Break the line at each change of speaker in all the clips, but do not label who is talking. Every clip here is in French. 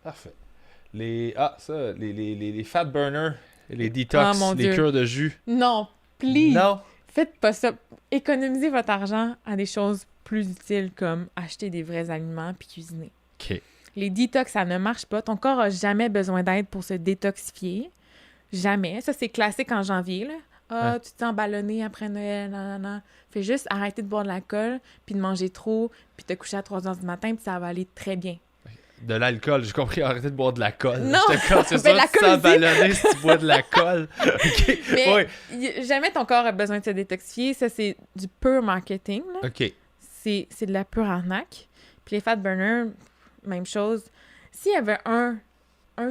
Parfait. Les fat burners, les
Oh
detox,
mon
les
Dieu.
cures de jus.
Non, please.
Non?
Faites pas ça. Économisez votre argent à des choses plus utiles comme acheter des vrais aliments puis cuisiner.
OK.
Les détox, ça ne marche pas. Ton corps a jamais besoin d'aide pour se détoxifier. Jamais. Ça, c'est classique en janvier, là. Ah,
Ouais.
tu te sens ballonné après Noël, nanana. Fais juste arrêter de boire de l'alcool, puis de manger trop, puis te coucher à 3 heures du matin, puis ça va aller très bien.
De l'alcool, j'ai compris, arrêtez de boire de la colle.
Non!
J'étais comme, c'est
Ben,
ça,
la
tu te
colle
sens
aussi.
ballonné si tu bois de la colle. OK.
Mais
Ouais.
jamais ton corps a besoin de se détoxifier. Ça, c'est du pur marketing, là.
OK.
C'est de la pure arnaque. Puis les fat burners, même chose. S'il y avait un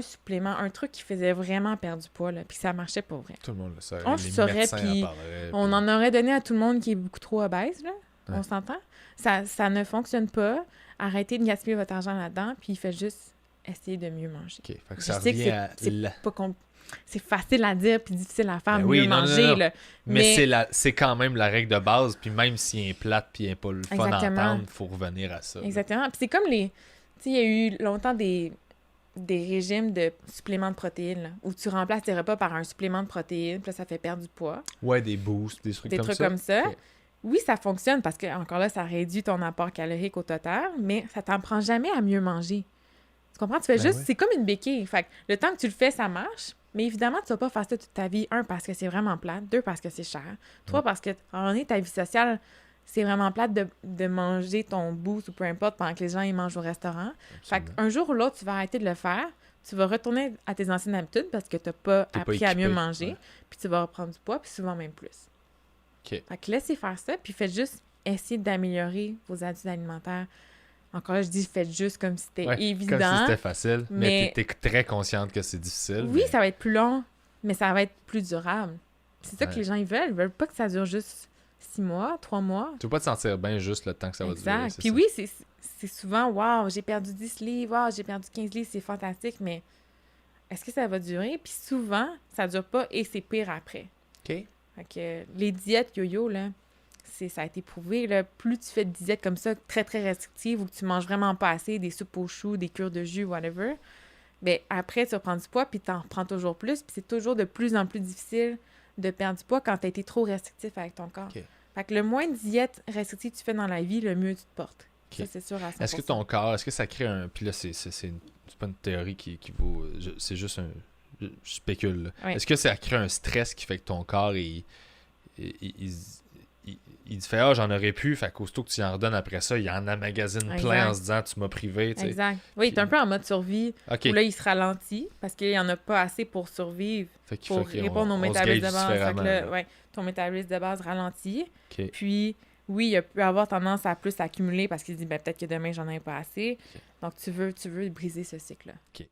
supplément, un truc qui faisait vraiment perdre du poids, là, puis ça marchait pour vrai.
Tout le monde le saurait.
On le
Les
saurait,
médecins
puis
en parleraient.
on en aurait donné à tout le monde qui est beaucoup trop obèse, là.
Ouais.
On s'entend? Ça ne fonctionne pas. Arrêtez de gaspiller votre argent là-dedans, puis faites juste essayer de mieux manger.
OK. Fait que
Je
ça
sais que
revient à...
c'est pas c'est facile à dire puis difficile à faire,
Ben
mieux
oui, non, non,
manger,
non.
là.
Mais c'est quand même la règle de base. Puis même s'il est plate puis il n'est pas le fun à
Exactement.
entendre, il faut revenir à ça. là.
Exactement. Puis c'est comme les... Tu sais, il y a eu longtemps des régimes de suppléments de protéines, là, où tu remplaces tes repas par un supplément de protéines, puis là, ça fait perdre du poids.
Ouais, des boosts, des trucs
Des
comme
trucs
ça.
comme ça.
OK.
Oui, ça fonctionne parce que, encore là, ça réduit ton apport calorique au total, mais ça t'en prend jamais à mieux manger. Tu comprends? Tu fais
Ben
juste...
oui.
C'est comme une béquille. Fait que le temps que tu le fais, ça marche, mais évidemment, tu vas pas faire ça toute ta vie. Un, parce que c'est vraiment plate. Deux, parce que c'est cher. Trois, parce que, à un moment donné, ta vie sociale, c'est vraiment plate de manger ton boost ou peu importe pendant que les gens ils mangent au restaurant. Fait
Absolument.
qu'un jour ou l'autre, tu vas arrêter de le faire. Tu vas retourner à tes anciennes habitudes parce que tu n'as pas
T'es pas
appris à mieux
équipé.
manger.
Ouais.
Puis tu vas reprendre du poids, puis souvent même plus.
OK.
Fait que laissez faire ça, puis faites juste essayer d'améliorer vos habitudes alimentaires. Encore là, je dis faites juste comme si c'était
Ouais,
évident.
Comme si c'était facile. Mais
mais-
t'es très consciente que c'est difficile.
Oui,
mais...
ça va être plus long, mais ça va être plus durable. C'est ça
Ouais.
que les gens ils veulent. Ils veulent pas que ça dure juste 6 mois, 3 mois.
Tu veux pas te sentir bien juste le temps que ça va durer.
Exact.
c'est
Puis
ça.
oui, c'est souvent, waouh, j'ai perdu 10 livres, waouh, j'ai perdu 15 livres, c'est fantastique, mais est-ce que ça va durer? Puis souvent, ça dure pas et c'est pire après.
OK.
Fait que les diètes yo-yo, là, ça a été prouvé, là, plus tu fais de diètes comme ça, très, très restrictives, ou que tu manges vraiment pas assez, des soupes aux choux, des cures de jus, whatever, bien, après, tu reprends du poids, puis t'en reprends toujours plus, puis c'est toujours de plus en plus difficile de perdre du poids quand t'as été trop restrictif avec ton corps.
OK.
Fait que le moins de diètes restrictives tu fais dans la vie, le mieux tu te portes.
OK.
Ça, c'est sûr à 100%.
Est-ce que ton corps, est-ce que ça crée un... Puis là, c'est pas une théorie qui vaut... C'est juste un... Je spécule, là.
Oui.
Est-ce que ça crée un stress qui fait que ton corps, il fait « Ah, j'en aurais pu », fait qu'aussitôt que tu en redonnes après ça, il en emmagasine plein
Exact.
en se disant « Tu m'as privé », tu sais.
Exact. Oui, t'es un peu en mode survie,
OK.
où là, il se ralentit, parce qu'il y en a pas assez pour survivre,
Fait qu'il
pour
faut qu'on-
répondre au
on se
métabolisme
gage
de base. Fait que
différemment,
là,
là.
ouais, ton métabolisme de base ralentit.
OK.
Puis, oui, il peut avoir tendance à plus accumuler parce qu'il se dit, ben, peut-être que demain, j'en ai pas assez.
Ok.
Donc, tu veux briser ce cycle-là.
OK.